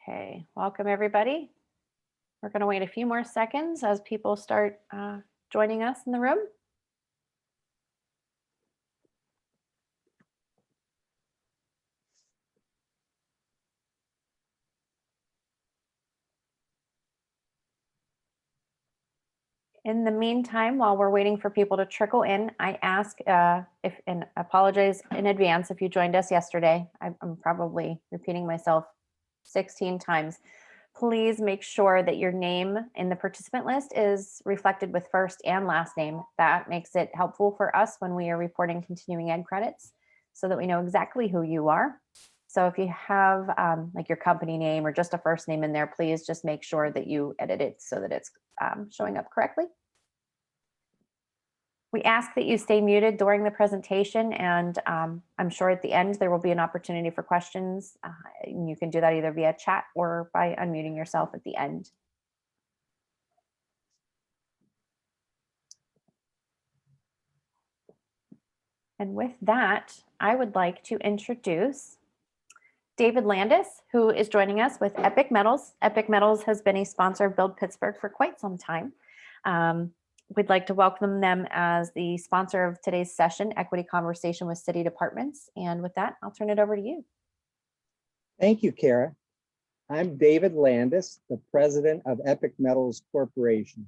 Okay, welcome everybody. We're going to wait a few more seconds as people start joining us in the room. In the meantime, while we're waiting for people to trickle in, I ask and apologize in advance if you joined us yesterday. I'm probably repeating myself 16 times. Please make sure that your name in the participant list is reflected with first and last name. That makes it helpful for us when we are reporting continuing ed credits so that we know exactly who you are. So if you have like your company name or just a first name in there, please just make sure that you edit it so that it's showing up correctly. We ask that you stay muted during the presentation, and I'm sure at the end there will be an opportunity for questions. You can do that either via chat or by unmuting yourself at the end. And with that, I would like to introduce David Landis, who is joining us with Epic Metals. Epic Metals has been a sponsor of Build Pittsburgh for quite some time. We'd like to welcome them as the sponsor of today's session, Equity Conversation with City Departments. And with that, I'll turn it over to you. Thank you, Kara. I'm David Landis, the president of Epic Metals Corporation,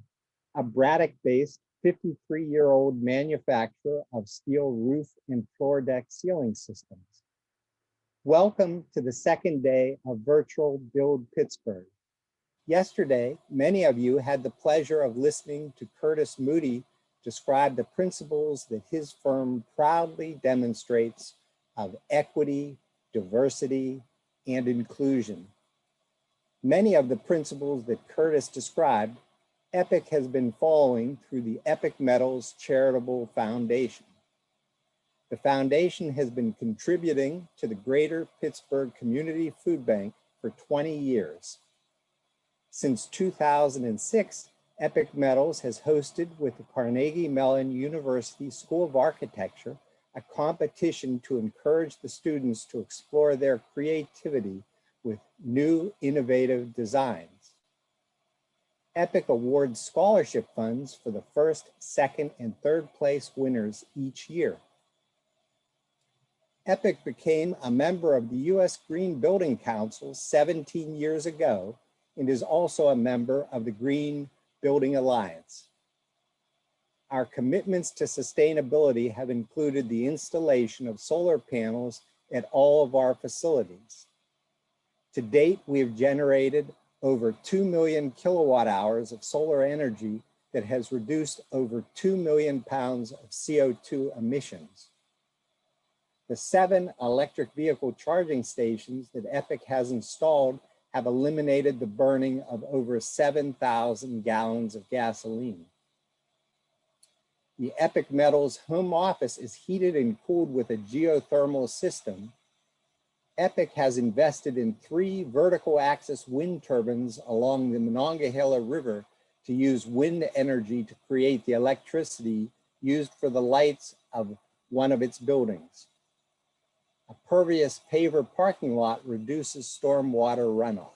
a Braddock-based 53-year-old manufacturer of steel roof and floor deck ceiling systems. Welcome to the second day of virtual Build Pittsburgh. Yesterday, many of you had the pleasure of listening to Curtis Moody describe the principles that his firm proudly demonstrates of equity, diversity, and inclusion. Many of the principles that Curtis described, Epic has been following through the Epic Metals Charitable Foundation. The foundation has been contributing to the Greater Pittsburgh Community Food Bank for 20 years. Since 2006, Epic Metals has hosted with the Carnegie Mellon University School of Architecture a competition to encourage the students to explore their creativity with new innovative designs. Epic awards scholarship funds for the first, second, and third place winners each year. Epic became a member of the U.S. Green Building Council 17 years ago and is also a member of the Green Building Alliance. Our commitments to sustainability have included the installation of solar panels at all of our facilities. To date, we have generated over 2 million kilowatt hours of solar energy that has reduced over 2 million pounds of CO2 emissions. The 7 electric vehicle charging stations that Epic has installed have eliminated the burning of over 7,000 gallons of gasoline. The Epic Metals home office is heated and cooled with a geothermal system. Epic has invested in 3 vertical axis wind turbines along the Monongahela River to use wind energy to create the electricity used for the lights of one of its buildings. A pervious paver parking lot reduces stormwater runoff.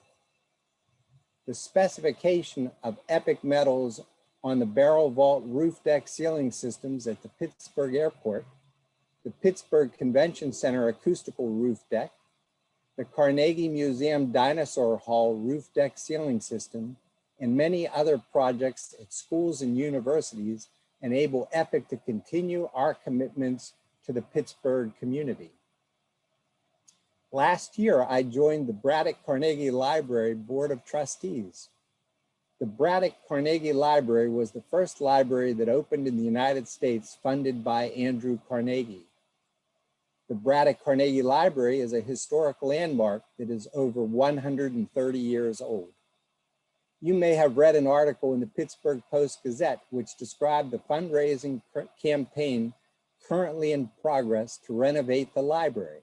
The specification of Epic Metals on the barrel vault roof deck ceiling systems at the Pittsburgh Airport, the Pittsburgh Convention Center acoustical roof deck, the Carnegie Museum Dinosaur Hall roof deck ceiling system, and many other projects at schools and universities enable Epic to continue our commitments to the Pittsburgh community. Last year, I joined the Braddock Carnegie Library Board of Trustees. The Braddock Carnegie Library was the first library that opened in the United States funded by Andrew Carnegie. The Braddock Carnegie Library is a historic landmark that is over 130 years old. You may have read an article in the Pittsburgh Post-Gazette which described the fundraising campaign currently in progress to renovate the library.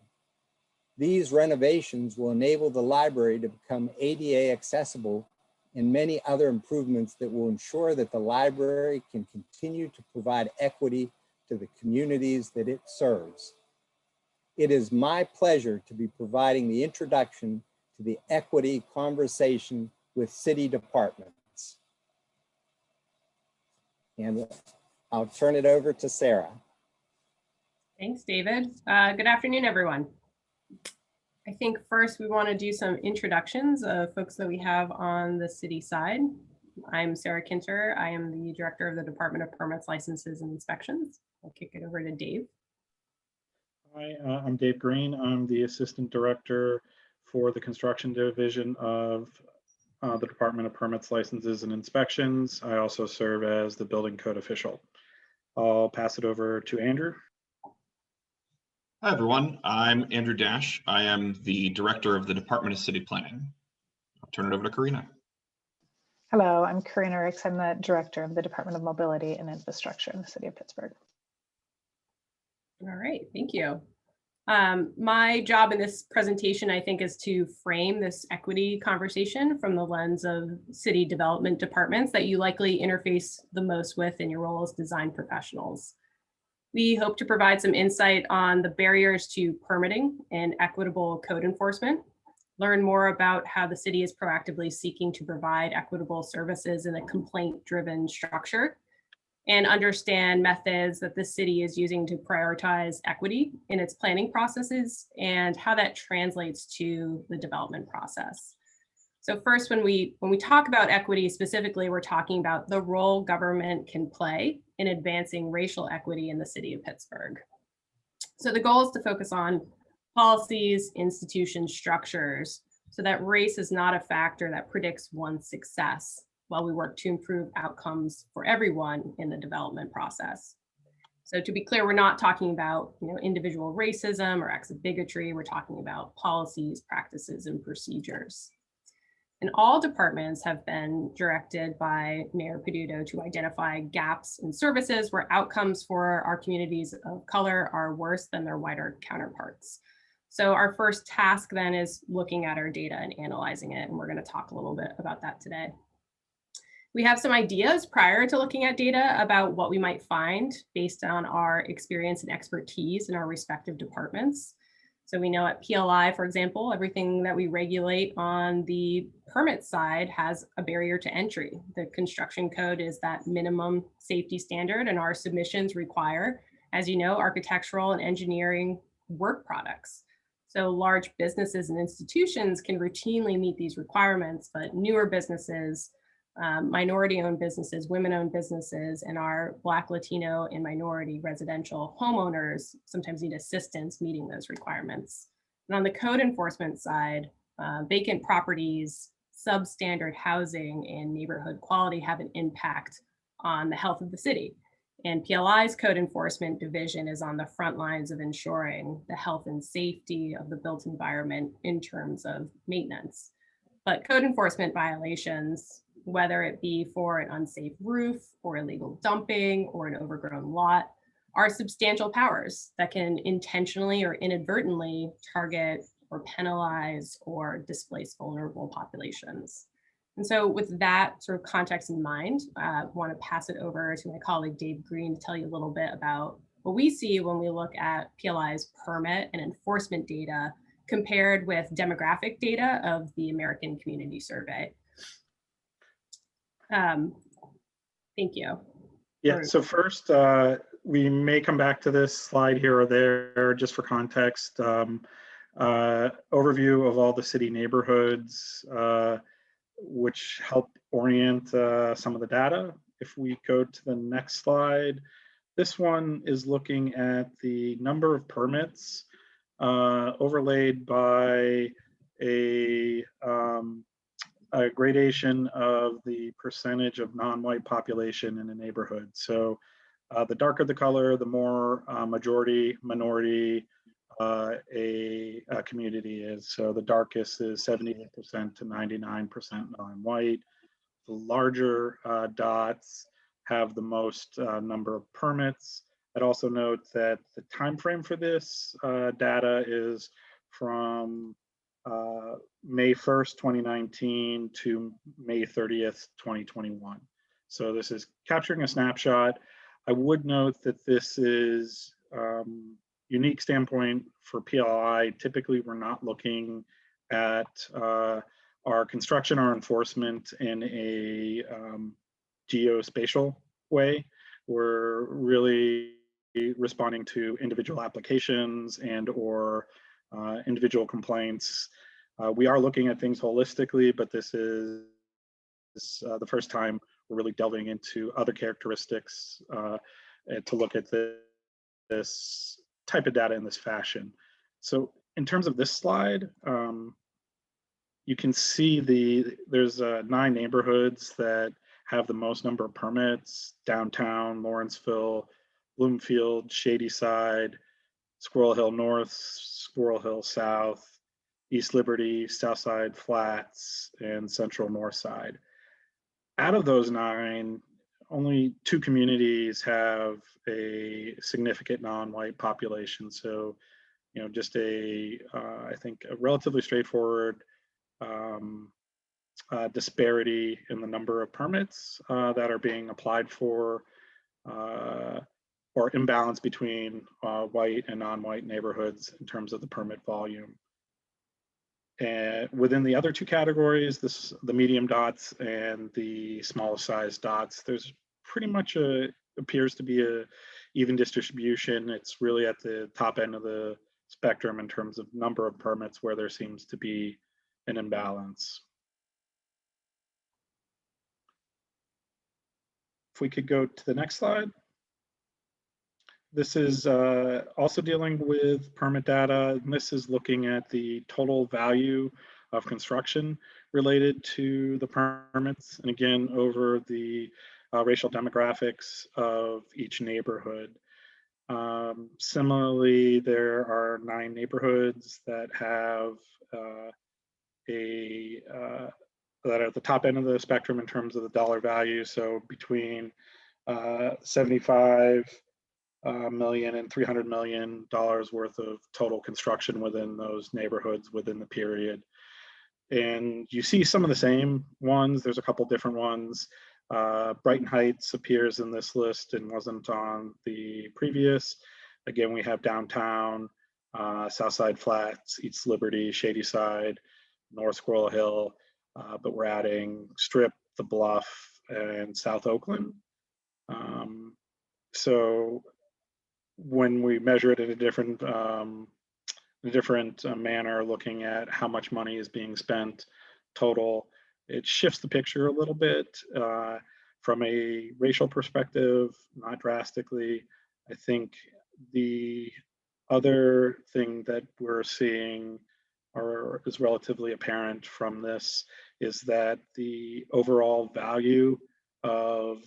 These renovations will enable the library to become ADA accessible and many other improvements that will ensure that the library can continue to provide equity to the communities that it serves. It is my pleasure to be providing the introduction to to the equity conversation with city departments. And I'll turn it over to Sarah. Thanks, David. Good afternoon, everyone. I think first we want to do some introductions of folks that we have on the city side. I'm Sarah Kinter. I am the Director of the Department of Permits, Licenses, and Inspections. I'll kick it over to Dave. Hi, I'm Dave Green. I'm the Assistant Director for the Construction Division of the Department of Permits, Licenses, and Inspections. I also serve as the Building Code Official. I'll pass it over to Andrew. Hi, everyone. I'm Andrew Dash. I am the Director of the Department of City Planning. I'll turn it over to Karina. Hello, I'm Karina Ricks. I'm the Director of the Department of Mobility and Infrastructure in the City of Pittsburgh. All right, thank you. My job in this presentation, I think, is to frame this equity conversation from the lens of city development departments that you likely interface the most with in your role as design professionals. We hope to provide some insight on the barriers to permitting and equitable code enforcement, learn more about how the city is proactively seeking to provide equitable services in a complaint-driven structure, and understand methods that the city is using to prioritize equity in its planning processes and how that translates to the development process. So first, when we talk about equity specifically, we're talking about the role government can play in advancing racial equity in the city of Pittsburgh. So the goal is to focus on policies, institutions, structures, so that race is not a factor that predicts one's success, while we work to improve outcomes for everyone in the development process. So to be clear, we're not talking about individual racism or acts of bigotry. We're talking about policies, practices, and procedures. And all departments have been directed by Mayor Peduto to identify gaps in services where outcomes for our communities of color are worse than their whiter counterparts. So our first task then is looking at our data and analyzing it, and we're going to talk a little bit about that today. We have some ideas prior to looking at data about what we might find based on our experience and expertise in our respective departments. So we know at PLI, for example, everything that we regulate on the permit side has a barrier to entry. The construction code is that minimum safety standard, and our submissions require, as you know, architectural and engineering work products. So large businesses and institutions can routinely meet these requirements, but newer businesses, minority-owned businesses, women-owned businesses, and our Black, Latino, and minority residential homeowners sometimes need assistance meeting those requirements. And on the code enforcement side, vacant properties, substandard housing, and neighborhood quality have an impact on the health of the city. And PLI's code enforcement division is on the front lines of ensuring the health and safety of the built environment in terms of maintenance. But code enforcement violations, whether it be for an unsafe roof or illegal dumping or an overgrown lot, are substantial powers that can intentionally or inadvertently target or penalize or displace vulnerable populations. And so with that sort of context in mind, I want to pass it over to my colleague, Dave Green, to tell you a little bit about what we see when we look at PLI's permit and enforcement data compared with demographic data of the American Community Survey. Thank you. Yeah, so first, we may come back to this slide here or there just for context. Overview of all the city neighborhoods, which help orient some of the data. If we go to the next slide, this one is looking at the number of permits overlaid by a gradation of the percentage of non-white population in a neighborhood. So the darker the color, the more majority, minority a community is. So the darkest is 78% to 99% non-white. The larger dots have the most number of permits. I'd also note that the time frame for this data is from May 1st, 2019 to May 30th, 2021. So this is capturing a snapshot. I would note that this is unique standpoint for PLI. Typically, we're not looking at our construction, our enforcement in a geospatial way. We're really responding to individual applications and or individual complaints. We are looking at things holistically, but this is the first time we're really delving into other characteristics to look at this type of data in this fashion. So in terms of this slide, you can see there's 9 neighborhoods that have the most number of permits: downtown, Lawrenceville, Bloomfield, Shadyside, Squirrel Hill North, Squirrel Hill South, East Liberty, Southside Flats, and Central North Side. Out of those 9, only 2 communities have a significant non-white population. So, you know, just I think a relatively straightforward disparity in the number of permits that are being applied for, or imbalance between white and non-white neighborhoods in terms of the permit volume. And within the other 2 categories, the medium dots and the smallest size dots, there's pretty much appears to be a even distribution. It's really at the top end of the spectrum in terms of number of permits where there seems to be an imbalance. If we could go to the next slide. This is also dealing with permit data, and this is looking at the total value of construction related to the permits, and again, over the racial demographics of each neighborhood. Similarly, there are 9 neighborhoods that have that are at the top end of the spectrum in terms of the dollar value. So between 75 million and $300 million worth of total construction within those neighborhoods within the period. And you see some of the same ones. There's a couple different ones. Brighton Heights appears in this list and wasn't on the previous. Again, we have downtown, Southside Flats, East Liberty, Shadyside, North Squirrel Hill, but we're adding Strip, The Bluff, and South Oakland. So when we measure it in a different manner, looking at how much money is being spent total, it shifts the picture a little bit from a racial perspective, not drastically. I think the other thing that we're seeing or is relatively apparent from this is that the overall value of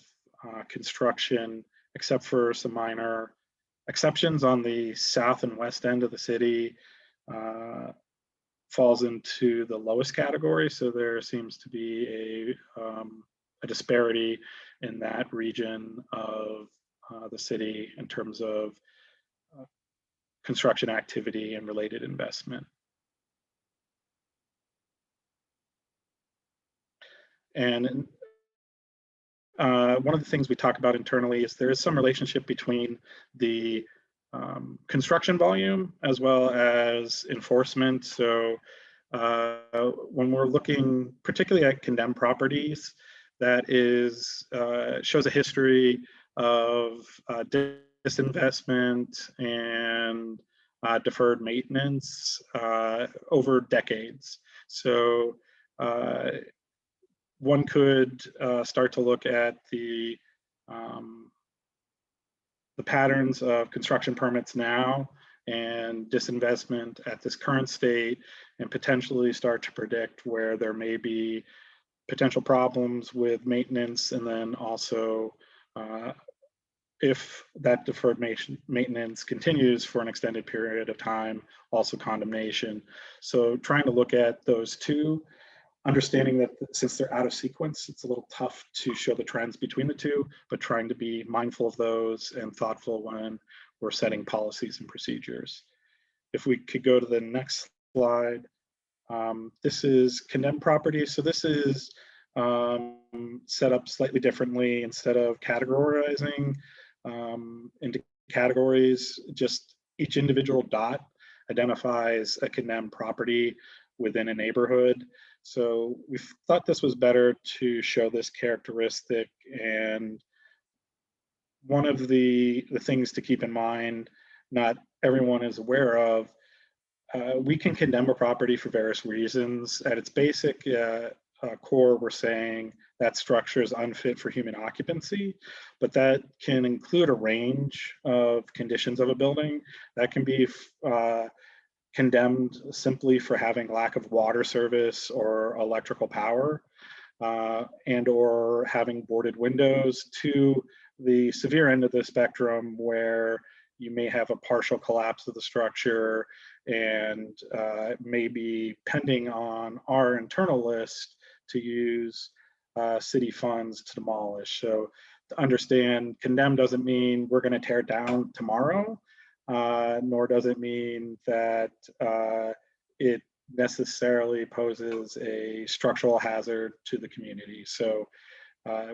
construction, except for some minor exceptions on the south and west end of the city, falls into the lowest category. So there seems to be a disparity in that region of the city in terms of construction activity and related investment. And one of the things we talk about internally is there is some relationship between the construction volume as well as enforcement. So when we're looking particularly at condemned properties, that is shows a history of disinvestment and deferred maintenance over decades. So one could start to look at the patterns of construction permits now and disinvestment at this current state, and potentially start to predict where there may be potential problems with maintenance, and then also if that deferred maintenance continues for an extended period of time, also condemnation. So trying to look at those two, understanding that since they're out of sequence, it's a little tough to show the trends between the two, but trying to be mindful of those and thoughtful when we're setting policies and procedures. If we could go to the next slide. This is condemned property. So this is set up slightly differently. Instead of categorizing into categories, just each individual dot identifies a condemned property within a neighborhood. So we thought this was better to show this characteristic. And one of the things to keep in mind, not everyone is aware of, we can condemn a property for various reasons. At its basic core, we're saying that structure is unfit for human occupancy, but that can include a range of conditions of a building. That can be condemned simply for having lack of water service or electrical power, and or having boarded windows, to the severe end of the spectrum where you may have a partial collapse of the structure and maybe pending on our internal list to use city funds to demolish. So to understand, condemn doesn't mean we're going to tear it down tomorrow, nor does it mean that it necessarily poses a structural hazard to the community. So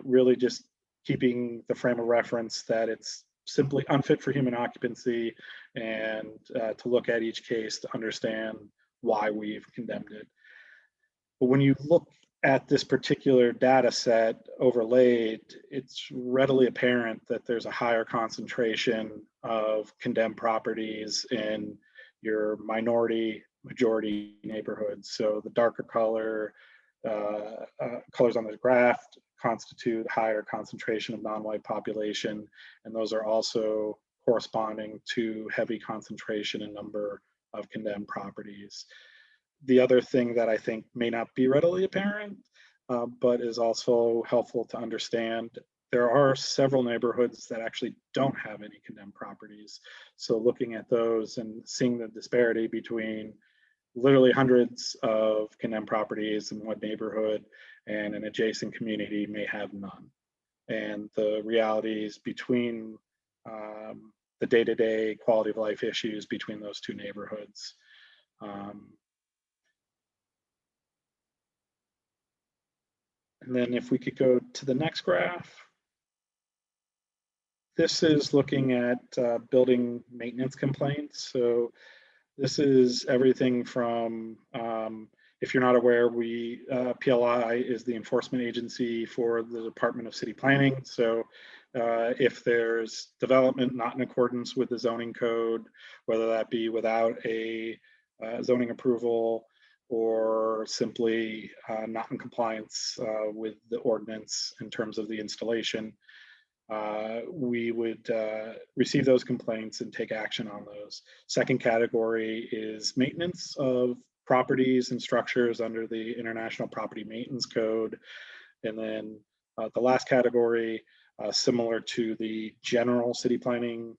really just keeping the frame of reference that it's simply unfit for human occupancy, and to look at each case to understand why we've condemned it. But when you look at this particular data set overlaid, it's readily apparent that there's a higher concentration of condemned properties in your minority majority neighborhoods. So the darker colors on the graph constitute higher concentration of non-white population, and those are also corresponding to heavy concentration in number of condemned properties. The other thing that I think may not be readily apparent, but is also helpful to understand, there are several neighborhoods that actually don't have any condemned properties. So looking at those and seeing the disparity between literally hundreds of condemned properties in one neighborhood and an adjacent community may have none. And the realities between the day-to-day quality of life issues between those two neighborhoods. And then if we could go to the next graph. This is looking at building maintenance complaints. So this is everything from, if you're not aware, PLI is the enforcement agency for the Department of City Planning. So if there's development not in accordance with the zoning code, whether that be without a zoning approval or simply not in compliance with the ordinance in terms of the installation, we would receive those complaints and take action on those. Second category is maintenance of properties and structures under the International Property Maintenance Code. And then the last category, similar to the general city planning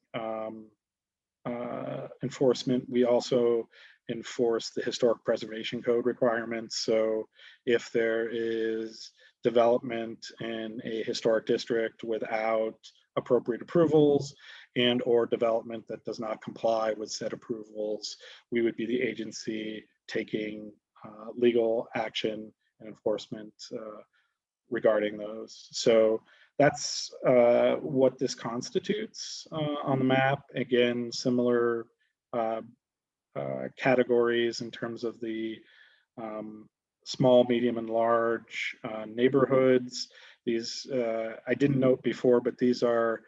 enforcement, we also enforce the Historic Preservation Code requirements. So if there is development in a historic district without appropriate approvals and or development that does not comply with said approvals, we would be the agency taking legal action and enforcement regarding those. So that's what this constitutes on the map. Again, similar categories in terms of the small, medium, and large neighborhoods. These, I didn't note before, but these are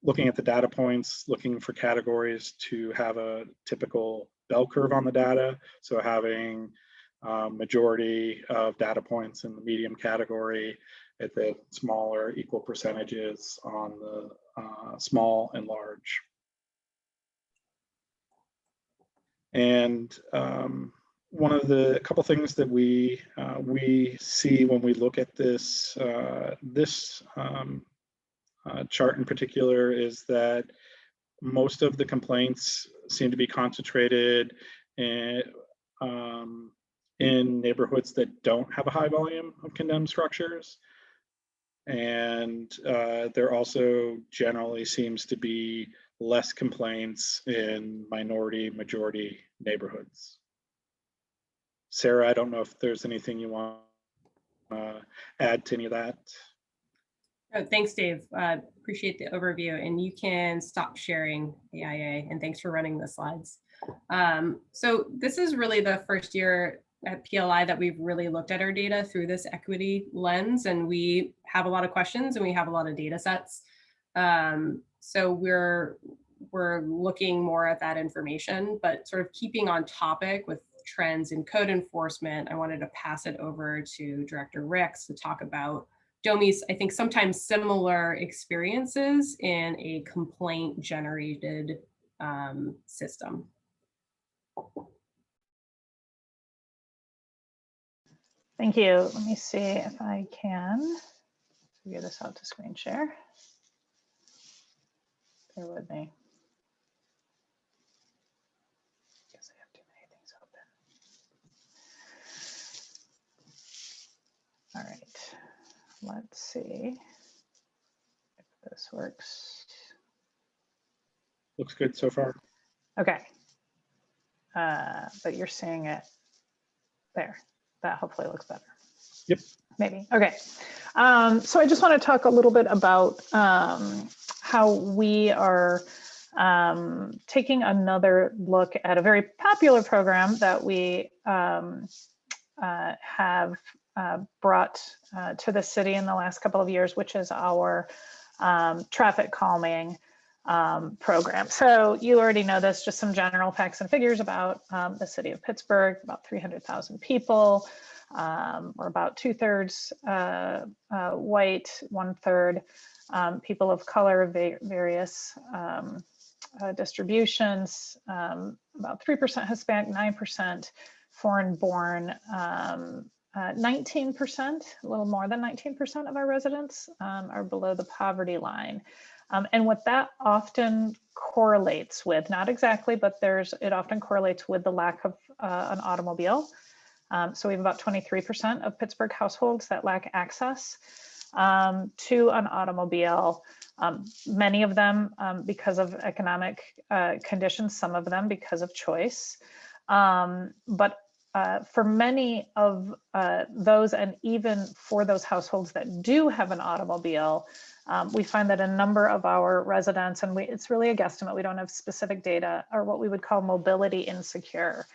looking at the data points, looking for categories to have a typical bell curve on the data. So having majority of data points in the medium category, at the smaller equal percentages on the small and large. And a couple things that we see when we look at this chart in particular is that most of the complaints seem to be concentrated in neighborhoods that don't have a high volume of condemned structures. And there also generally seems to be less complaints in minority majority neighborhoods. Sarah, I don't know if there's anything you want to add to any of that. Oh, thanks, Dave. Appreciate the overview, and you can stop sharing AIA, and thanks for running the slides. So this is really the first year at PLI that we've really looked at our data through this equity lens, and we have a lot of questions and we have a lot of data sets. So we're looking more at that information, but sort of keeping on topic with trends in code enforcement, I wanted to pass it over to Director Ricks to talk about DOMI's, I think, sometimes similar experiences in a complaint generated system. Thank you. Let me see if I can figure this out to screen share. Bear with me. Guess I have too many things open. All right, let's see if this works. Looks good so far. Okay. But you're seeing it there. That hopefully looks better. Yep. Maybe. Okay. So I just want to talk a little bit about how we are taking another look at a very popular program that we have brought to the city in the last couple of years, which is our traffic calming program. So you already know this, just some general facts and figures about the city of Pittsburgh, about 300,000 people. We're about 2/3 white, 1/3 people of color, various distributions, about 3% Hispanic, 9% foreign born, 19%, a little more than 19% of our residents are below the poverty line. And what that often correlates with, not exactly, but it often correlates with the lack of an automobile. So we have about 23% of Pittsburgh households that lack access to an automobile. Many of them because of economic conditions, some of them because of choice. But for many of those, and even for those households that do have an automobile, we find that a number of our residents, and it's really a guesstimate, we don't have specific data, are what we would call mobility insecure,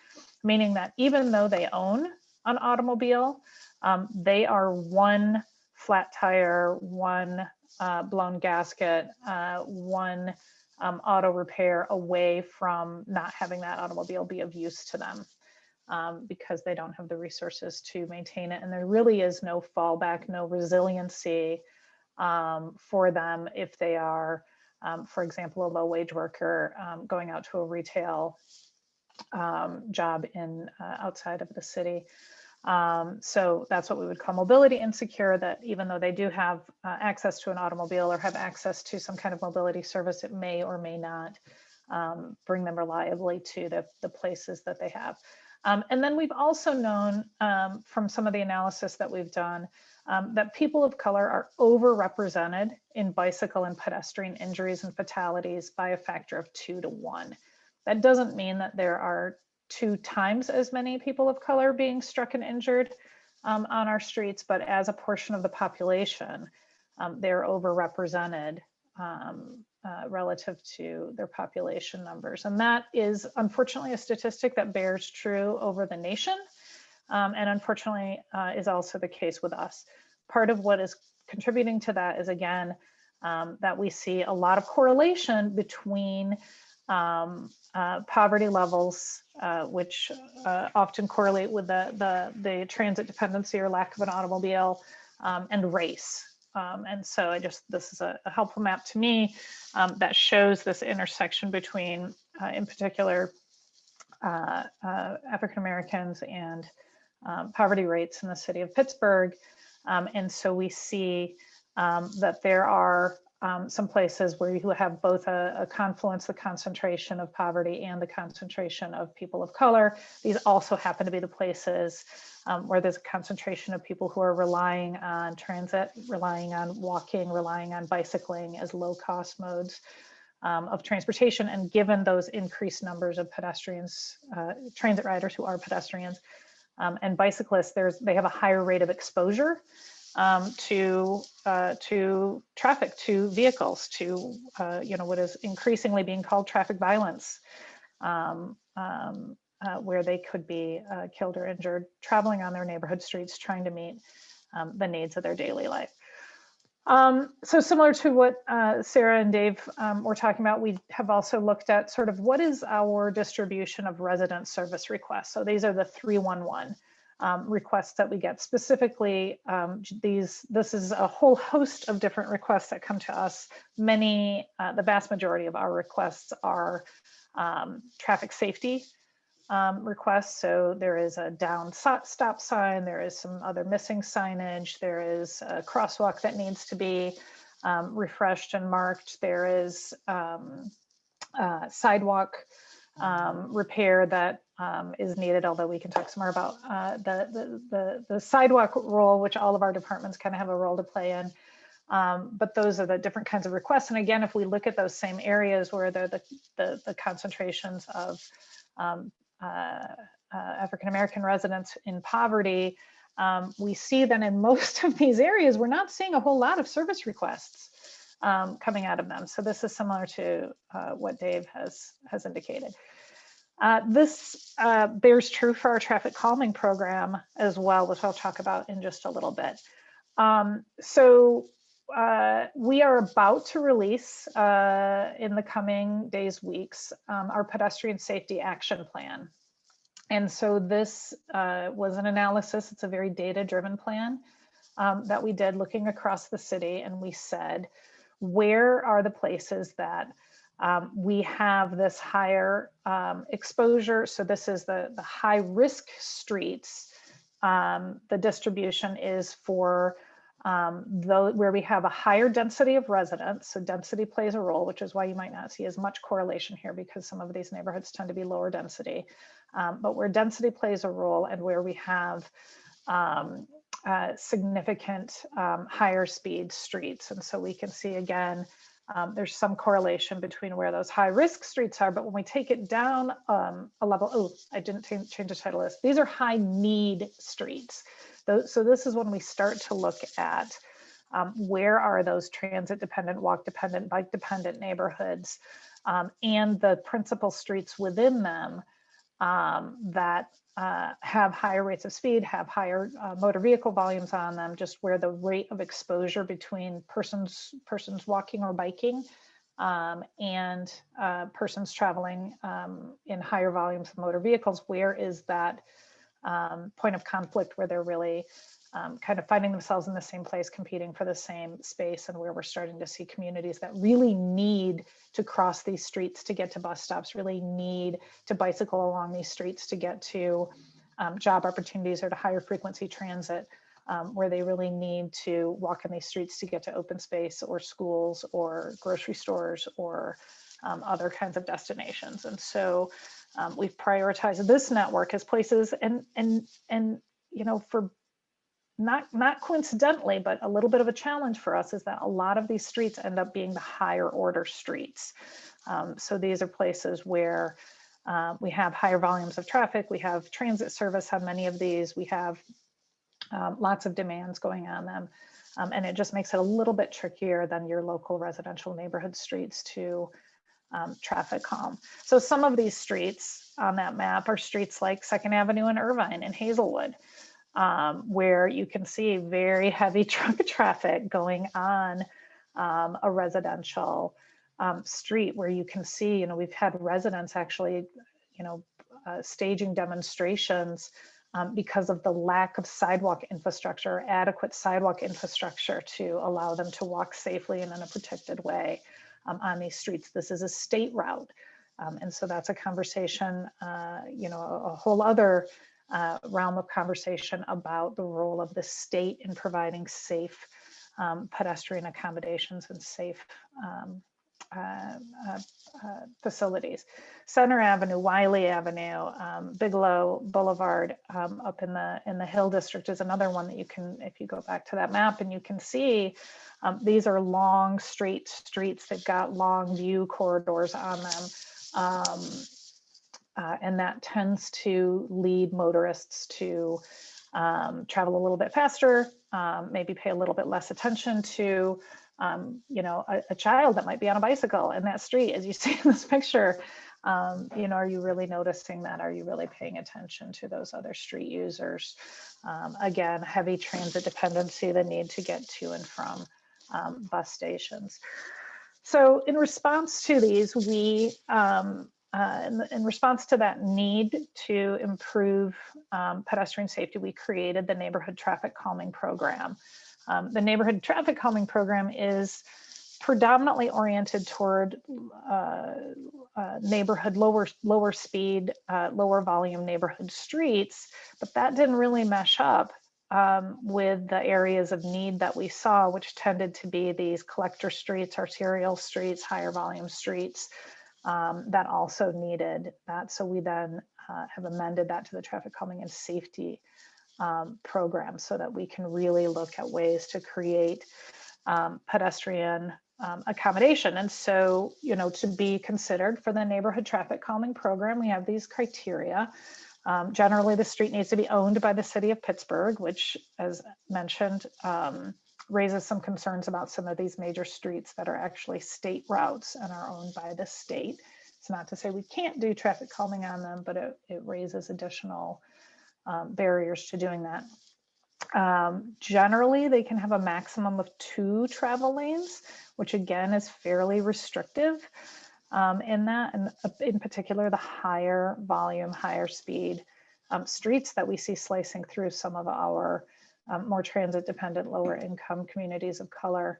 meaning that even though they own an automobile, they are one flat tire, one blown gasket, one auto repair away from not having that automobile be of use to them. Because they don't have the resources to maintain it. And there really is no fallback, no resiliency for them if they are, for example, a low wage worker going out to a retail job in outside of the city. So that's what we would call mobility insecure, that even though they do have access to an automobile or have access to some kind of mobility service, it may or may not bring them reliably to the places that they have. And then we've also known from some of the analysis that we've done that people of color are overrepresented in bicycle and pedestrian injuries and fatalities by a factor of 2 to 1. That doesn't mean that there are 2 times as many people of color being struck and injured on our streets, but as a portion of the population, they're overrepresented relative to their population numbers. And that is unfortunately a statistic that bears true over the nation, and unfortunately is also the case with us. Part of what is contributing to that is, again, that we see a lot of correlation between poverty levels, which often correlate with the transit dependency or lack of an automobile, and race. And so this is a helpful map to me that shows this intersection between, in particular, African Americans and poverty rates in the city of Pittsburgh. And so we see that there are some places where you have both a confluence, the concentration of poverty and the concentration of people of color. These also happen to be the places where there's a concentration of people who are relying on transit, relying on walking, relying on bicycling as low-cost modes of transportation. And given those increased numbers of pedestrians, transit riders who are pedestrians, and bicyclists, they have a higher rate of exposure to traffic, to vehicles, to what is increasingly being called traffic violence. where they could be killed or injured traveling on their neighborhood streets trying to meet the needs of their daily life. So similar to what Sarah and Dave were talking about, we have also looked at sort of what is our distribution of resident service requests. So these are the 311 requests that we get. Specifically, this is a whole host of different requests that come to us. Many, the vast majority of our requests are traffic safety requests. So there is a down stop sign, there is some other missing signage, there is a crosswalk that needs to be refreshed and marked, there is sidewalk repair that is needed, although we can talk some more about the sidewalk role, which all of our departments kind of have a role to play in. But those are the different kinds of requests. And again, if we look at those same areas where they're the concentrations of African-American residents in poverty, we see that in most of these areas, we're not seeing a whole lot of service requests coming out of them. So this is similar to what Dave has indicated. This bears true for our traffic calming program as well, which I'll talk about in just a little bit. We are about to release in the coming days, weeks, our pedestrian safety action plan. And so this was an analysis, it's a very data-driven plan that we did looking across the city, and we said, where are the places that we have this higher exposure? So this is the high risk streets. The distribution is for where we have a higher density of residents. So density plays a role, which is why you might not see as much correlation here, because some of these neighborhoods tend to be lower density. But where density plays a role and where we have significant higher speed streets. And so we can see again, there's some correlation between where those high risk streets are, but when we take it down a level, I didn't change the title of this. These are high need streets. So this is when we start to look at where are those transit dependent, walk dependent, bike dependent neighborhoods, and the principal streets within them that have higher rates of speed, have higher motor vehicle volumes on them, just where the rate of exposure between persons walking or biking and persons traveling in higher volumes of motor vehicles, where is that point of conflict where they're really kind of finding themselves in the same place, competing for the same space, and where we're starting to see communities that really need to cross these streets to get to bus stops, really need to bicycle along these streets to get to job opportunities or to higher frequency transit, where they really need to walk in these streets to get to open space or schools or grocery stores or other kinds of destinations. And so we've prioritized this network as places, and you know, for not coincidentally, but a little bit of a challenge for us is that a lot of these streets end up being the higher order streets. So these are places where we have higher volumes of traffic, we have transit service on many of these, we have lots of demands going on them. And it just makes it a little bit trickier than your local residential neighborhood streets to traffic calm. So some of these streets on that map are streets like 2nd Avenue in Irvine and Hazelwood, where you can see very heavy truck traffic going on a residential street, where you can see, you know, we've had residents actually, you know, staging demonstrations because of the lack of sidewalk infrastructure, adequate sidewalk infrastructure to allow them to walk safely and in a protected way on these streets. This is a state route. And so that's a conversation, you know, a whole other realm of conversation about the role of the state in providing safe pedestrian accommodations and safe facilities. Center Avenue, Wiley Avenue, Bigelow Boulevard up in the Hill District is another one that you can, if you go back to that map, and you can see these are long straight streets. They've got long view corridors on them. And that tends to lead motorists to travel a little bit faster, maybe pay a little bit less attention to, you know, a child that might be on a bicycle in that street, as you see in this picture. You know, are you really noticing that? Are you really paying attention to those other street users? Again, heavy transit dependency, the need to get to and from bus stations. So in response to these, we, in response to that need to improve pedestrian safety, we created the Neighborhood Traffic Calming Program. The Neighborhood Traffic Calming Program is predominantly oriented toward neighborhood, lower speed, lower volume neighborhood streets, but that didn't really mesh up with the areas of need that we saw, which tended to be these collector streets, arterial streets, higher volume streets that also needed that. So we then have amended that to the Traffic Calming and Safety program so that we can really look at ways to create pedestrian accommodation. And so, you know, to be considered for the Neighborhood Traffic Calming Program, we have these criteria. Generally, the street needs to be owned by the city of Pittsburgh, which, as mentioned, raises some concerns about some of these major streets that are actually state routes and are owned by the state. It's not to say we can't do traffic calming on them, but it raises additional barriers to doing that. Generally, they can have a maximum of 2 travel lanes, which again is fairly restrictive in that, and in particular, the higher volume, higher speed streets that we see slicing through some of our more transit dependent, lower income communities of color,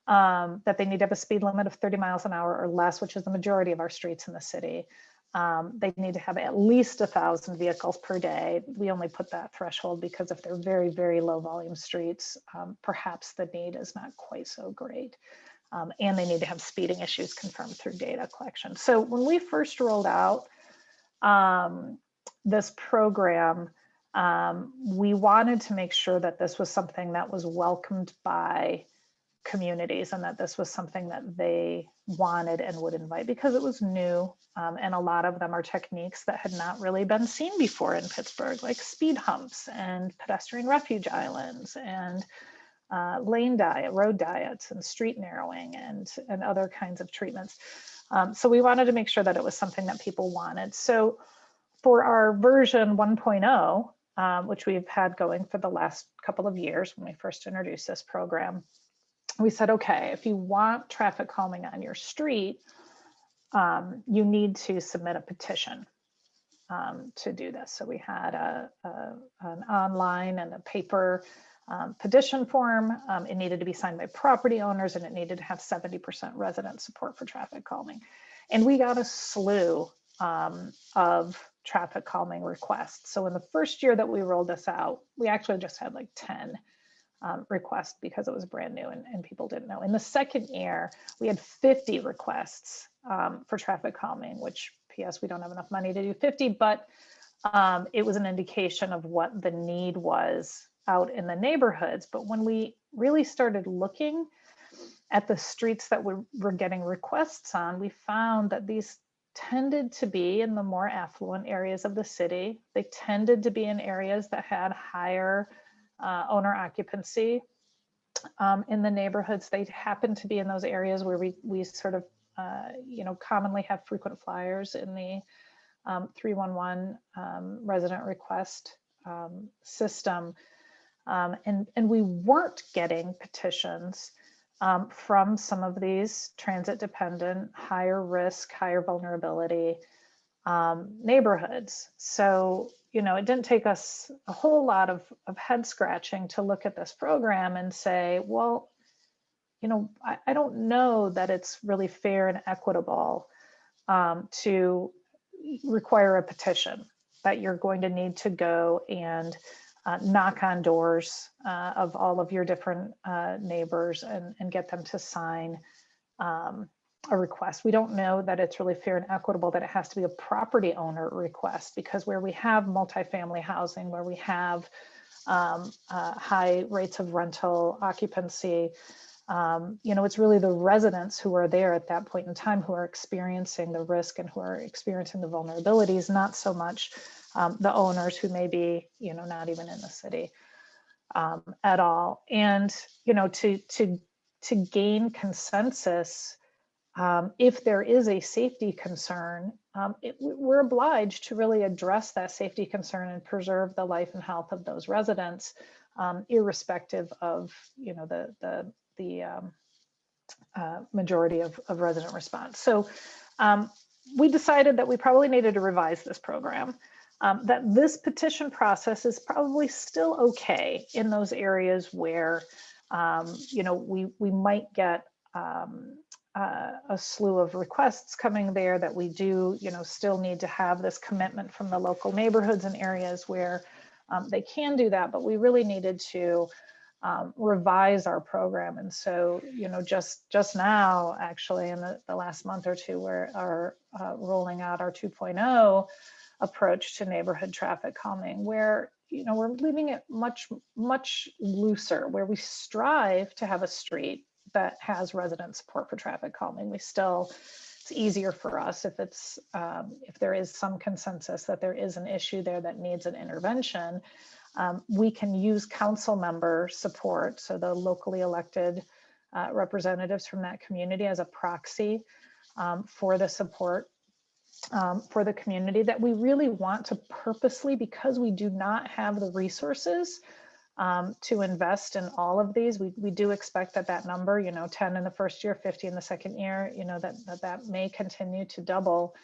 that they need to have a speed limit of 30 miles an hour or less, which is the majority of our streets in the city. They need to have at least 1,000 vehicles per day. We only put that threshold because if they're very, very low volume streets, perhaps the need is not quite so great. And they need to have speeding issues confirmed through data collection. So when we first rolled out this program, we wanted to make sure that this was something that was welcomed by communities and that this was something that they wanted and would invite because it was new. And a lot of them are techniques that had not really been seen before in Pittsburgh, like speed humps and pedestrian refuge islands and road diets and street narrowing and other kinds of treatments. So we wanted to make sure that it was something that people wanted. So for our version 1.0, which we've had going for the last couple of years when we first introduced this program, we said, okay, if you want traffic calming on your street, you need to submit a petition to do this. So we had an online and a paper petition form. It needed to be signed by property owners and it needed to have 70% resident support for traffic calming. And we got a slew of traffic calming requests. So in the first year that we rolled this out, we actually just had like 10 requests because it was brand new and people didn't know. In the second year, we had 50 requests for traffic calming, which PS, we don't have enough money to do 50, but it was an indication of what the need was out in the neighborhoods. But when we really started looking at the streets that we're getting requests on, we found that these tended to be in the more affluent areas of the city. They tended to be in areas that had higher owner occupancy in the neighborhoods. They happen to be in those areas where we sort of, commonly have frequent flyers in the 311 resident request system. And we weren't getting petitions from some of these transit dependent, higher risk, higher vulnerability neighborhoods. So, it didn't take us a whole lot of head scratching to look at this program and say, well, I don't know that it's really fair and equitable to require a petition, that you're going to need to go and knock on doors of all of your different neighbors and get them to sign a request. We don't know that it's really fair and equitable that it has to be a property owner request, because where we have multifamily housing, where we have high rates of rental occupancy, it's really the residents who are there at that point in time who are experiencing the risk and who are experiencing the vulnerabilities, not so much the owners who may be, not even in the city at all. And, to gain consensus if there is a safety concern, we're obliged to really address that safety concern and preserve the life and health of those residents, irrespective of, you know, the majority of resident response. So we decided that we probably needed to revise this program, that this petition process is probably still okay in those areas where, you know, we might get a slew of requests coming there, that we do, you know, still need to have this commitment from the local neighborhoods and areas where they can do that, but we really needed to revise our program. And so, you know, just now, actually, in the last month or two, we're rolling out our 2.0 approach to neighborhood traffic calming, where, you know, we're leaving it much looser, where we strive to have a street that has resident support for traffic calming. It's easier for us if if there is some consensus that there is an issue there that needs an intervention. We can use council member support, so the locally elected representatives from that community, as a proxy for the support for the community that we really want to purposely, because we do not have the resources to invest in all of these. We do expect that number, you know, 10 in the first year, 50 in the second year, you know, that may continue to double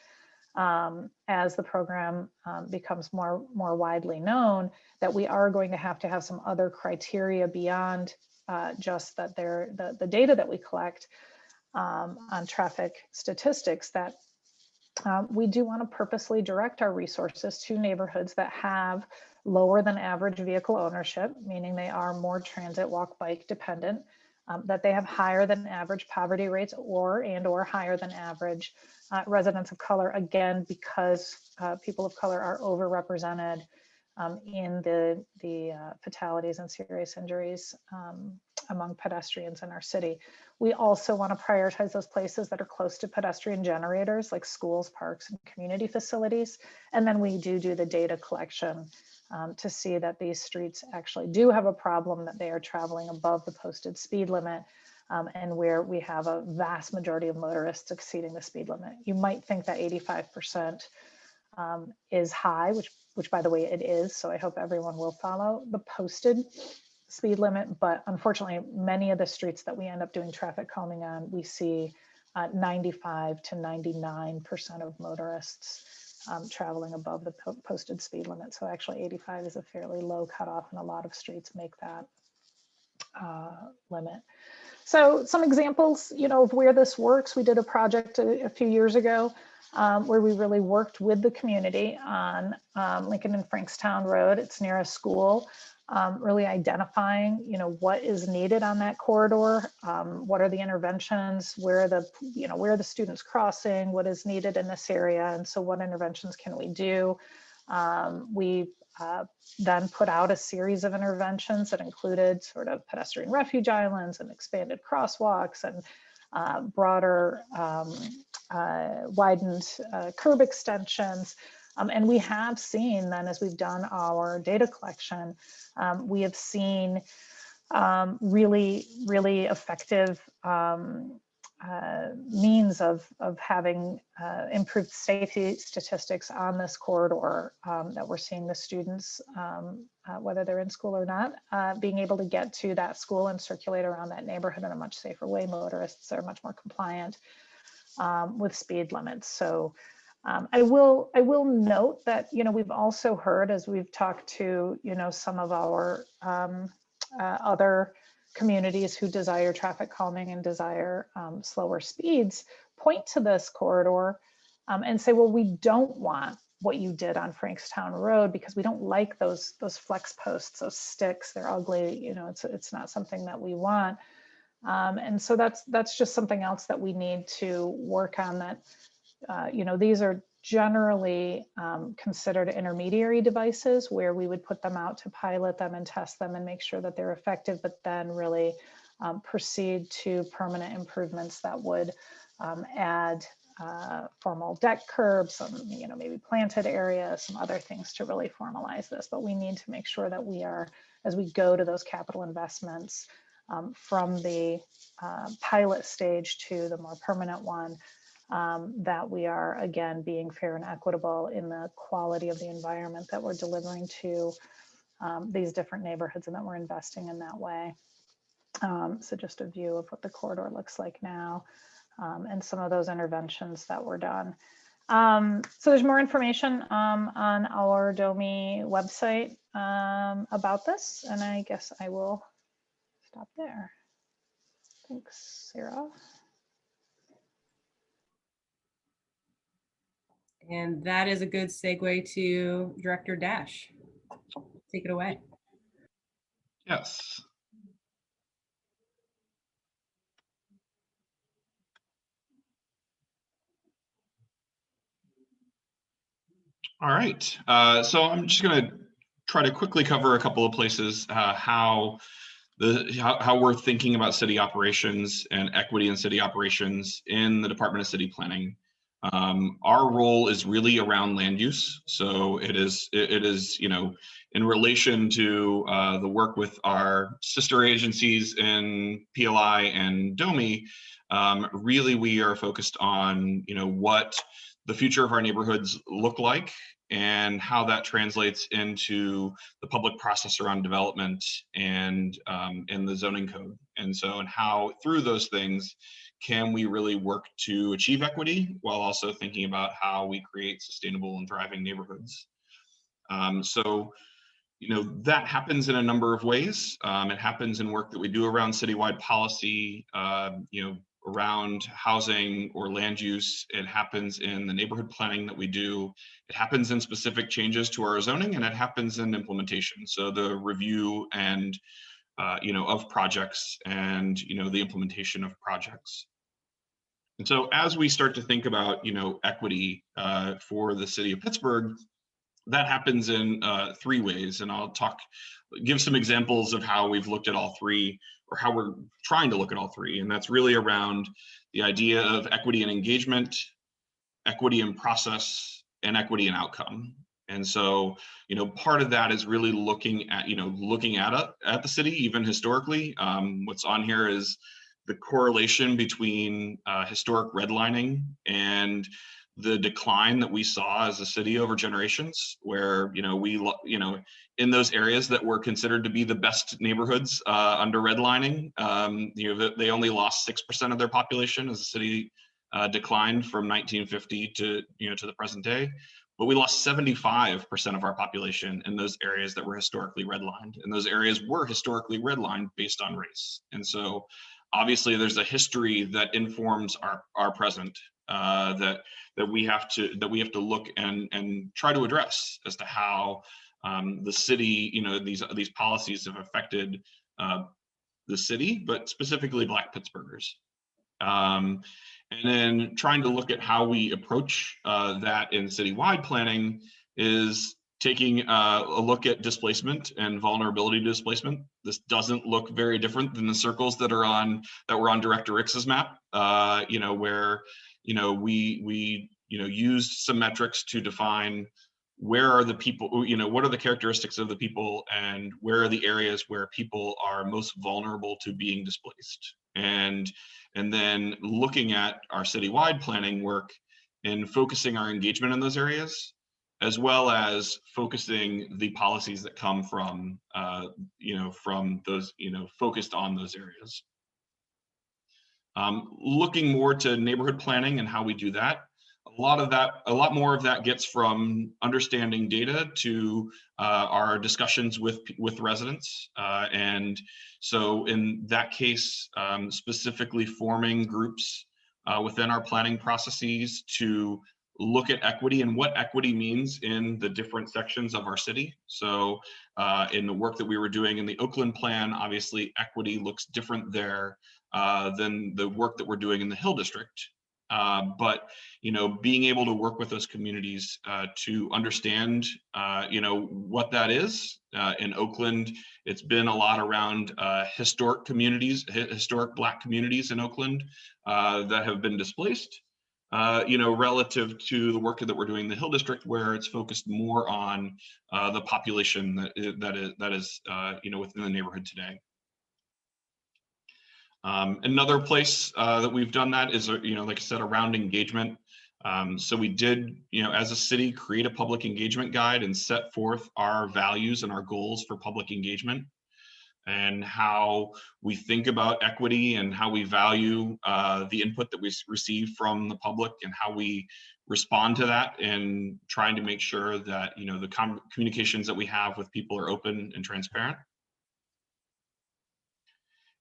as the program becomes more widely known, that we are going to have some other criteria beyond just that the data that we collect on traffic statistics, that we do want to purposely direct our resources to neighborhoods that have lower than average vehicle ownership, meaning they are more transit, walk, bike dependent, that they have higher than average poverty rates or higher than average residents of color, again, because people of color are overrepresented in the fatalities and serious injuries among pedestrians in our city. We also want to prioritize those places that are close to pedestrian generators, like schools, parks, and community facilities. And then we do the data collection to see that these streets actually do have a problem, that they are traveling above the posted speed limit, and where we have a vast majority of motorists exceeding the speed limit. You might think that 85% is high, which by the way it is, so I hope everyone will follow the posted speed limit, but unfortunately many of the streets that we end up doing traffic calming on, we see 95 to 99% of motorists traveling above the posted speed limit. So actually 85 is a fairly low cutoff, and a lot of streets make that limit. So some examples, you know, of where this works. We did a project a few years ago where we really worked with the community on Lincoln and Frankstown Road. It's near a school, really identifying, you know, what is needed on that corridor, what are the interventions, where are the students crossing, what is needed in this area, and so what interventions can we do. We then put out a series of interventions that included sort of pedestrian refuge islands and expanded crosswalks and broader widened curb extensions. And we have seen then, as we've done our data collection, we have seen really effective means of having improved safety statistics on this corridor, that we're seeing the students, whether they're in school or not, being able to get to that school and circulate around that neighborhood in a much safer way. Motorists are much more compliant with speed limits. So I will note that, you know, we've also heard, as we've talked to, you know, some of our other communities who desire traffic calming and desire slower speeds, point to this corridor and say, well, we don't want what you did on Frankstown Road because we don't like those flex posts, those sticks. They're ugly. You know, it's not something that we want. And so that's just something else that we need to work on. That you know, these are generally considered intermediary devices where we would put them out to pilot them and test them and make sure that they're effective, but then really proceed to permanent improvements that would add formal deck curbs, some, you know, maybe planted areas, some other things to really formalize this. But we need to make sure that we are, as we go to those capital investments, from the pilot stage to the more permanent one, that we are, again, being fair and equitable in the quality of the environment that we're delivering to these different neighborhoods, and that we're investing in that way. So just a view of what the corridor looks like now, and some of those interventions that were done. So there's more information on our DOMI website about this, and I guess I will stop there. Thanks, Sarah. And that is a good segue to Director Dash. Take it away. Yes. All right. So I'm just going to try to quickly cover a couple of places how we're thinking about city operations and equity in city operations in the Department of City Planning. Our role is really around land use. So it is, you know, in relation to the work with our sister agencies in PLI and DOMI, really we are focused on, you know, what the future of our neighborhoods look like and how that translates into the public process around development and in the zoning code. And so, and how through those things, can we really work to achieve equity while also thinking about how we create sustainable and thriving neighborhoods. So, you know, that happens in a number of ways. It happens in work that we do around citywide policy, you know, around housing or land use. It happens in the neighborhood planning that we do. It happens in specific changes to our zoning, and it happens in implementation. So the review and you know, of projects and, you know, the implementation of projects. And so as we start to think about, you know, equity for the city of Pittsburgh, that happens in 3 ways. And I'll give some examples of how we've looked at all 3, or how we're trying to look at all 3. And that's really around the idea of equity and engagement, equity and process, and equity and outcome. And so, you know, part of that is really looking at, you know, at the city, even historically. What's on here is the correlation between historic redlining and the decline that we saw as a city over generations, where, you know, in those areas that were considered to be the best neighborhoods under redlining, you know, they only lost 6% of their population as the city declined from 1950 to, you know, to the present day. But we lost 75% of our population in those areas that were historically redlined, and those areas were historically redlined based on race. And so, obviously, there's a history that informs our present that we have to look and try to address as to how the city, you know, these policies have affected the city, but specifically Black Pittsburghers. And then trying to look at how we approach that in citywide planning is taking a look at displacement and vulnerability to displacement. This doesn't look very different than the circles that were on Director Rix's map, you know, where, you know, we you know, used some metrics to define where are the people, you know, what are the characteristics of the people, and where are the areas where people are most vulnerable to being displaced. And then looking at our citywide planning work and focusing our engagement in those areas, as well as focusing the policies that come from, you know, from those, you know, focused on those areas. Looking more to neighborhood planning and how we do that. A lot more of that gets from understanding data to our discussions with residents. And so in that case, specifically forming groups within our planning processes to look at equity and what equity means in the different sections of our city. So in the work that we were doing in the Oakland plan, obviously equity looks different there than the work that we're doing in the Hill District. But, you know, being able to work with those communities to understand, you know, what that is. In Oakland, it's been a lot around historic communities, historic Black communities in Oakland that have been displaced, you know, relative to the work that we're doing in the Hill District, where it's focused more on the population that is you know, within the neighborhood today. Another place that we've done that is, like I said, around engagement. So we did, as a city, create a public engagement guide and set forth our values and our goals for public engagement, and how we think about equity and how we value the input that we receive from the public, and how we respond to that, and trying to make sure that the communications that we have with people are open and transparent.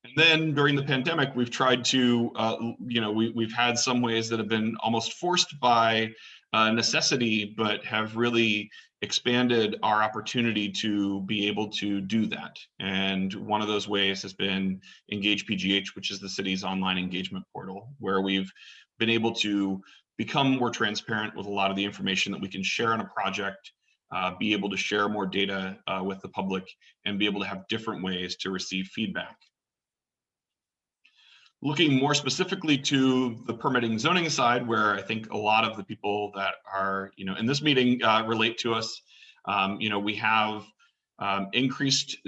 And then during the pandemic, we've tried to, we've had some ways that have been almost forced by necessity, but have really expanded our opportunity to be able to do that. And one of those ways has been Engage PGH, which is the city's online engagement portal, where we've been able to become more transparent with a lot of the information that we can share on a project, be able to share more data with the public, and be able to have different ways to receive feedback. Looking more specifically to the permitting zoning side, where I think a lot of the people that are in this meeting relate to us, we have increased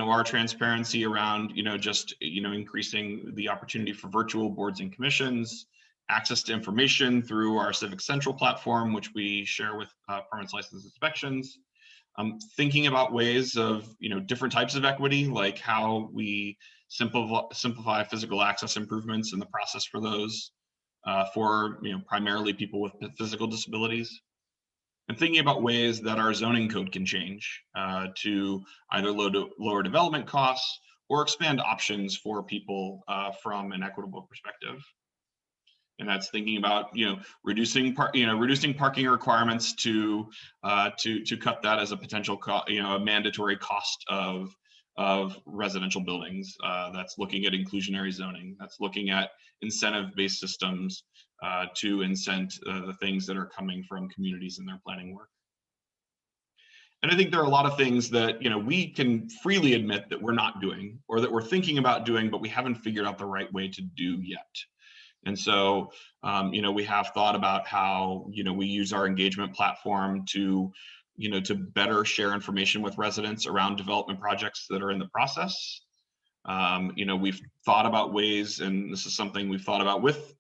our transparency around just increasing the opportunity for virtual boards and commissions, access to information through our Civic Central platform, which we share with permits, license, inspections. Thinking about ways of different types of equity, like how we simplify physical access improvements and the process for those for primarily people with physical disabilities, and thinking about ways that our zoning code can change to either lower development costs or expand options for people from an equitable perspective. And that's thinking about reducing parking requirements to cut that as a potential a mandatory cost of residential buildings. That's looking at inclusionary zoning. That's looking at incentive-based systems to incent the things that are coming from communities in their planning work. And I think there are a lot of things that we can freely admit that we're not doing, or that we're thinking about doing, but we haven't figured out the right way to do yet. And so, we have thought about how, we use our engagement platform to, to better share information with residents around development projects that are in the process. We've thought about ways, and this is something we've thought about with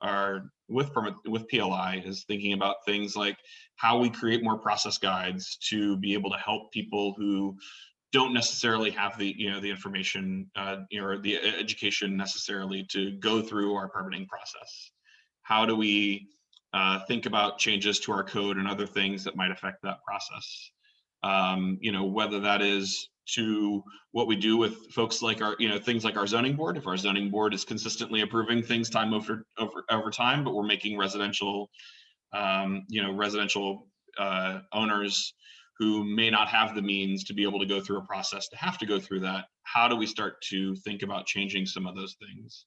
PLI, is thinking about things like how we create more process guides to be able to help people who don't necessarily have the the information or the education necessarily to go through our permitting process. How do we think about changes to our code and other things that might affect that process? Whether that is to what we do with folks like our things like our zoning board. If our zoning board is consistently approving things time over time, but we're making residential owners who may not have the means to be able to go through a process to have to go through that, how do we start to think about changing some of those things?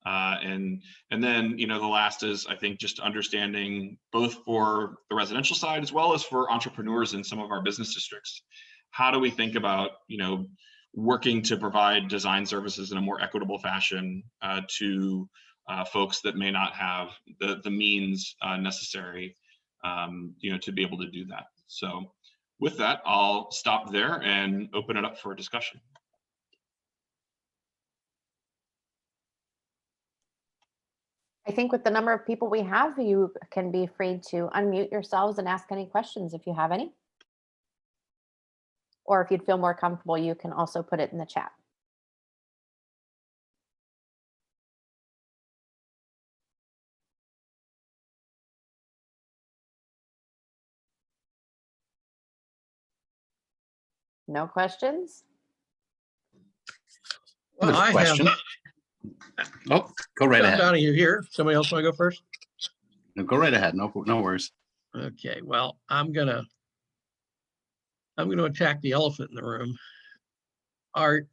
And then, the last is, I think, just understanding, both for the residential side as well as for entrepreneurs in some of our business districts, how do we think about, working to provide design services in a more equitable fashion to folks that may not have the means necessary, to be able to do that. So with that, I'll stop there and open it up for discussion. I think with the number of people we have, you can be free to unmute yourselves and ask any questions if you have any. Or if you'd feel more comfortable, you can also put it in the chat. No questions? Well, I question. Oh, go right ahead. Donahue here. Somebody else want to go first? No, go right ahead. No worries. Okay, well, I'm gonna attack the elephant in the room. Are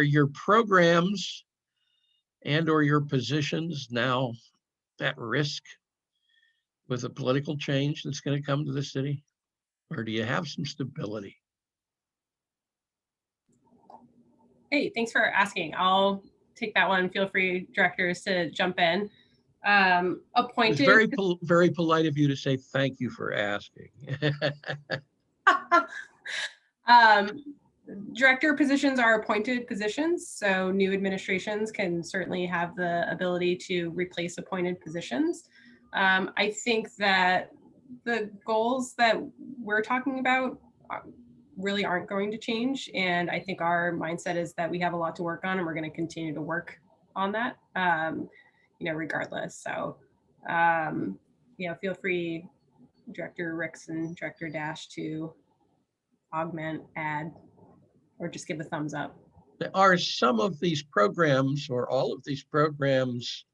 your programs and or your positions now at risk with the political change that's going to come to the city? Or do you have some stability? Hey, thanks for asking. I'll take that one. Feel free, directors, to jump in. Appointed. It's very polite of you to say thank you for asking. Director positions are appointed positions, so new administrations can certainly have the ability to replace appointed positions. I think that the goals that we're talking about really aren't going to change. And I think our mindset is that we have a lot to work on, and we're going to continue to work on that, regardless. So, feel free, Director Ricks and Director Dash, to augment, add, or just give a thumbs up. Are some of these programs or all of these programs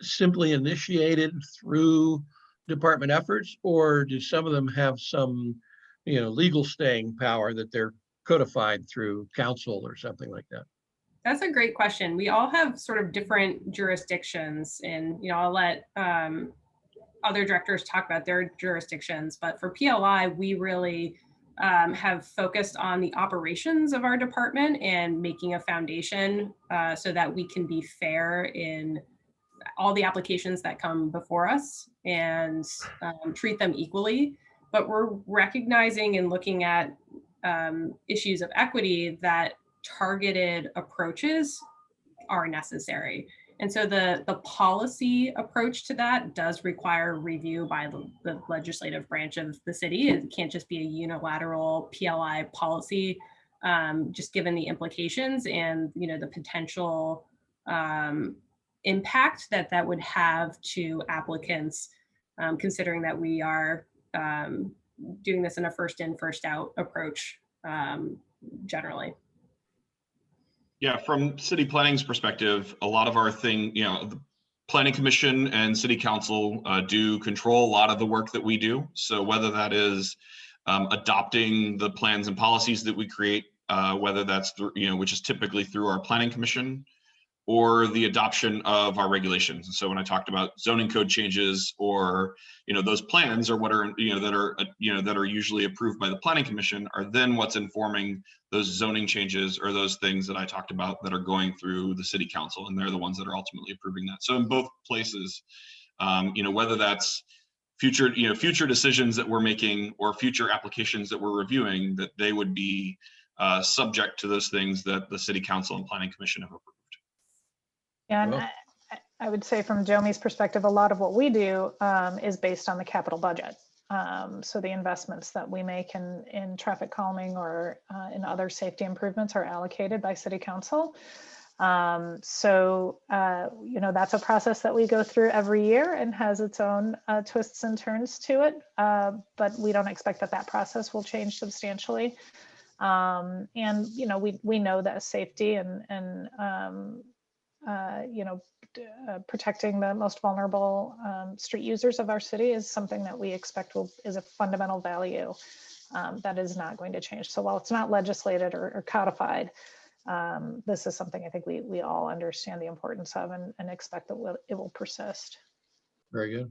simply initiated through department efforts, or do some of them have some, legal staying power that they're codified through council or something like that? That's a great question. We all have sort of different jurisdictions, and I'll let other directors talk about their jurisdictions. But for PLI, we really have focused on the operations of our department and making a foundation so that we can be fair in all the applications that come before us and treat them equally. But we're recognizing and looking at issues of equity that targeted approaches are necessary. And so the policy approach to that does require review by the legislative branch of the city. It can't just be a unilateral PLI policy, just given the implications and the potential impact that would have to applicants, considering that we are doing this in a first in, first out approach generally. Yeah, from city planning's perspective, a lot of our the planning commission and city council do control a lot of the work that we do. So whether that is adopting the plans and policies that we create, whether that's through, which is typically through our planning commission, or the adoption of our regulations. And so when I talked about zoning code changes, or those plans, or what are that are usually approved by the planning commission, are then what's informing those zoning changes, or those things that I talked about that are going through the city council, and they're the ones that are ultimately approving that. So in both places, whether that's future decisions that we're making or future applications that we're reviewing, that they would be subject to those things that the city council and planning commission have approved. Yeah, and I would say from Jomi's perspective, a lot of what we do is based on the capital budget. So the investments that we make in traffic calming or in other safety improvements are allocated by city council. So that's a process that we go through every year and has its own twists and turns to it. But we don't expect that process will change substantially. And we know that safety and protecting the most vulnerable street users of our city is something that we expect is a fundamental value that is not going to change. So while it's not legislated or codified, this is something I think we all understand the importance of and expect that it will persist. Very good.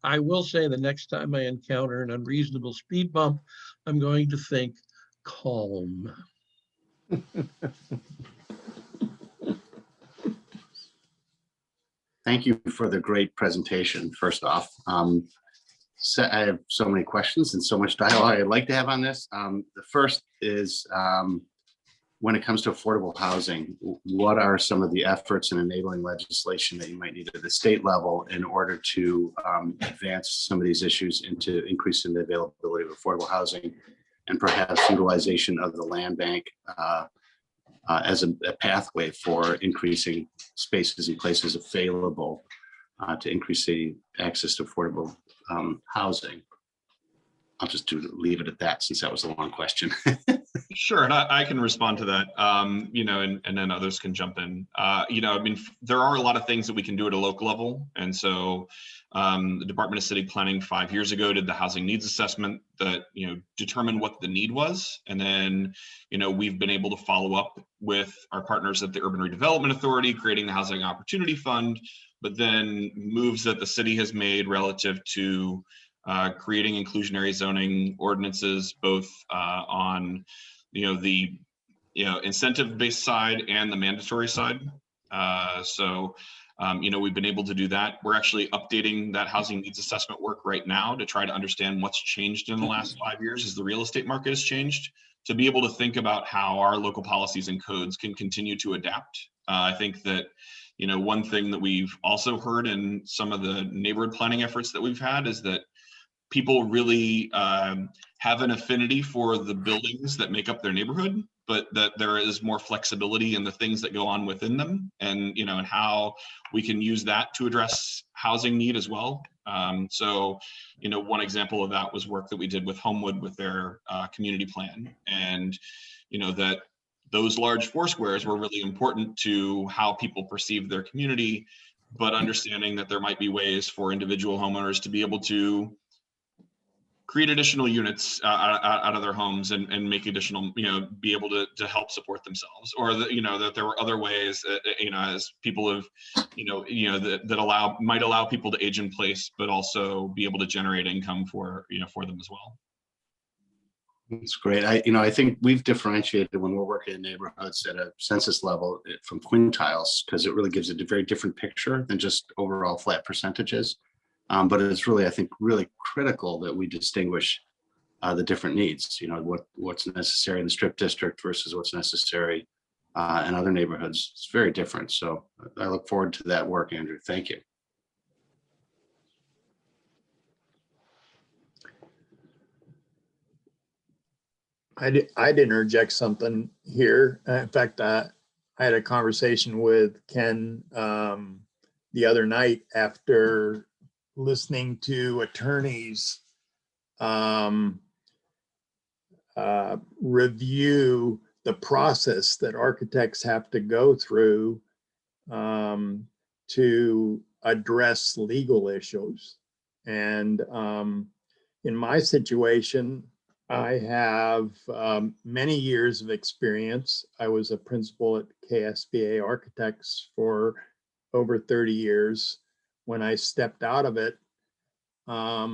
I will say the next time I encounter an unreasonable speed bump, I'm going to think calm. Thank you for the great presentation, first off. So I have so many questions and so much dialogue I'd like to have on this. The first is, when it comes to affordable housing, what are some of the efforts and enabling legislation that you might need at the state level in order to advance some of these issues into increasing the availability of affordable housing, and perhaps utilization of the land bank as a pathway for increasing spaces and places available to increase the access to affordable housing? I'll just leave it at that, since that was a long question. Sure, and I can respond to that, and then others can jump in. There are a lot of things that we can do at a local level. And so the Department of City Planning 5 years ago did the housing needs assessment that, determined what the need was. And then, we've been able to follow up with our partners at the Urban Redevelopment Authority, creating the Housing Opportunity Fund, but then moves that the city has made relative to creating inclusionary zoning ordinances, both on the incentive-based side and the mandatory side. We've been able to do that. We're actually updating that housing needs assessment work right now to try to understand what's changed in the last 5 years as the real estate market has changed. to be able to think about how our local policies and codes can continue to adapt. I think that, you know, one thing that we've also heard in some of the neighborhood planning efforts that we've had is that people really have an affinity for the buildings that make up their neighborhood, but that there is more flexibility in the things that go on within them, and, you know, and how we can use that to address housing need as well. So, you know, one example of that was work that we did with Homewood with their community plan, and, you know, that those large four squares were really important to how people perceive their community, but understanding that there might be ways for individual homeowners to be able to create additional units out of their homes and make additional, you know, be able to help support themselves, or that, you know, that there were other ways, you know, as people have, you know, that might allow people to age in place, but also be able to generate income for, you know, for them as well. It's great. I think we've differentiated when we're working in neighborhoods at a census level from quintiles, because it really gives it a very different picture than just overall flat percentages. But it's really, I think, really critical that we distinguish the different needs, you know, what's necessary in the strip district versus what's necessary in other neighborhoods. It's very different. So I look forward to that work, Andrew. Thank you. I'd interject something here. In fact, I had a conversation with Ken the other night after listening to attorneys review the process that architects have to go through to address legal issues. And in my situation, I have many years of experience. I was a principal at KSBA Architects for over 30 years. When I stepped out of it, I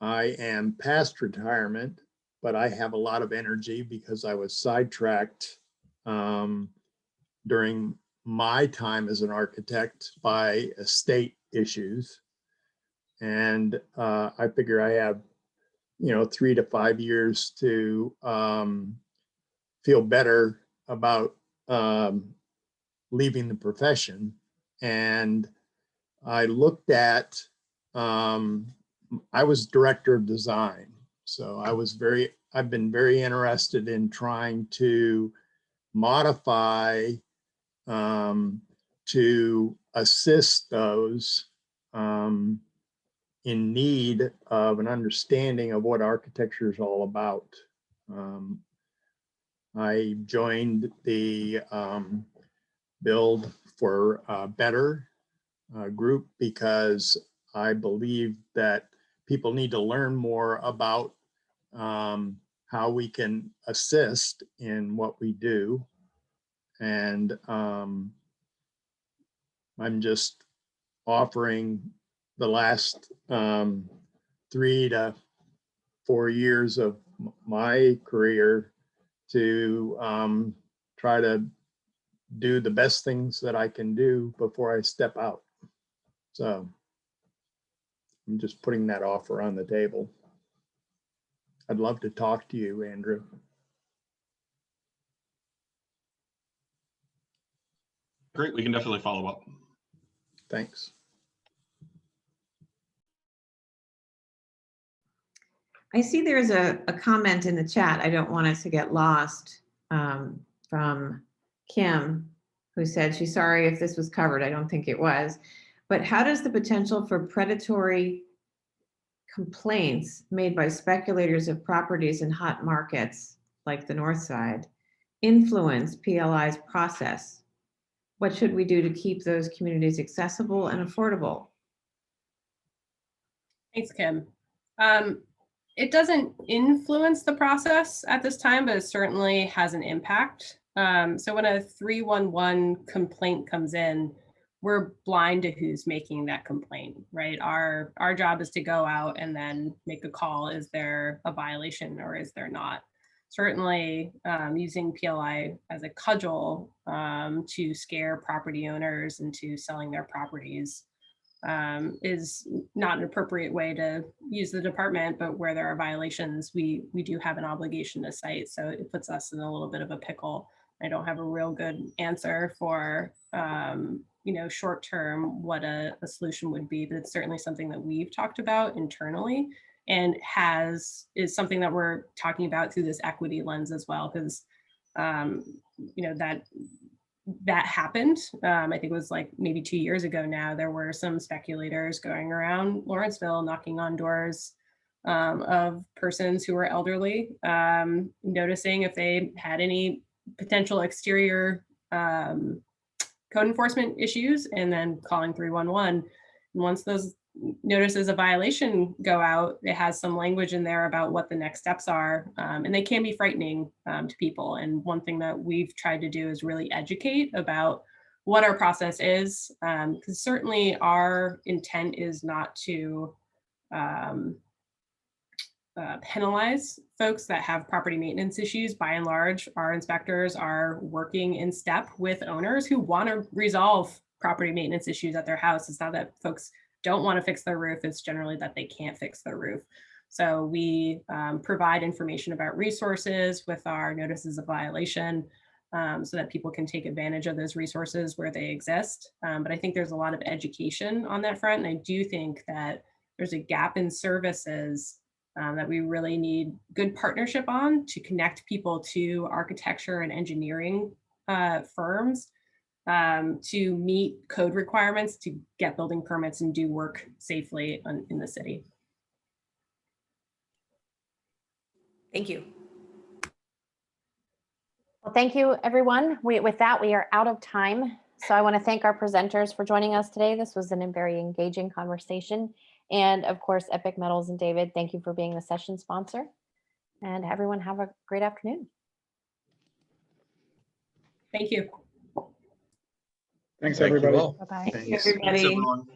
am past retirement, but I have a lot of energy because I was sidetracked during my time as an architect by estate issues. And I figure I have, you know, 3 to 5 years to feel better about leaving the profession. And I looked at, I was director of design. So I've been very interested in trying to modify to assist those in need of an understanding of what architecture is all about. I joined the Build for Better group because I believe that people need to learn more about how we can assist in what we do. And I'm just offering the last 3 to 4 years of my career to try to do the best things that I can do before I step out. So I'm just putting that offer on the table. I'd love to talk to you, Andrew. Great, we can definitely follow up. Thanks. I see there's a comment in the chat. I don't want it to get lost from Kim, who said she's sorry if this was covered. I don't think it was. But how does the potential for predatory complaints made by speculators of properties in hot markets like the North Side influence PLI's process? What should we do to keep those communities accessible and affordable? Thanks, Kim. It doesn't influence the process at this time, but it certainly has an impact. So when a 311 complaint comes in, we're blind to who's making that complaint, right? Our job is to go out and then make a call. Is there a violation or is there not? Certainly using PLI as a cudgel to scare property owners into selling their properties is not an appropriate way to use the department, but where there are violations, we do have an obligation to cite. So it puts us in a little bit of a pickle. I don't have a real good answer for, short term, what a solution would be, but it's certainly something that we've talked about internally and is something that we're talking about through this equity lens as well, because that happened. I think it was like maybe 2 years ago now. There were some speculators going around Lawrenceville knocking on doors of persons who were elderly, noticing if they had any potential exterior code enforcement issues, and then calling 311. And once those notices of violation go out, it has some language in there about what the next steps are, and they can be frightening to people. And one thing that we've tried to do is really educate about what our process is, because certainly our intent is not to penalize folks that have property maintenance issues. By and large, our inspectors are working in step with owners who want to resolve property maintenance issues at their house. It's not that folks don't want to fix their roof, it's generally that they can't fix their roof. So we provide information about resources with our notices of violation, so that people can take advantage of those resources where they exist. But I think there's a lot of education on that front. And I do think that there's a gap in services that we really need good partnership on to connect people to architecture and engineering firms to meet code requirements, to get building permits and do work safely in the city. Thank you. Well, thank you, everyone. With that, we are out of time. So I want to thank our presenters for joining us today. This was a very engaging conversation. And of course, Epic Metals and David, thank you for being the session sponsor. And everyone have a great afternoon. Thank you. Thanks, Thank you everybody. all. Bye-bye. Thanks, everybody. everyone.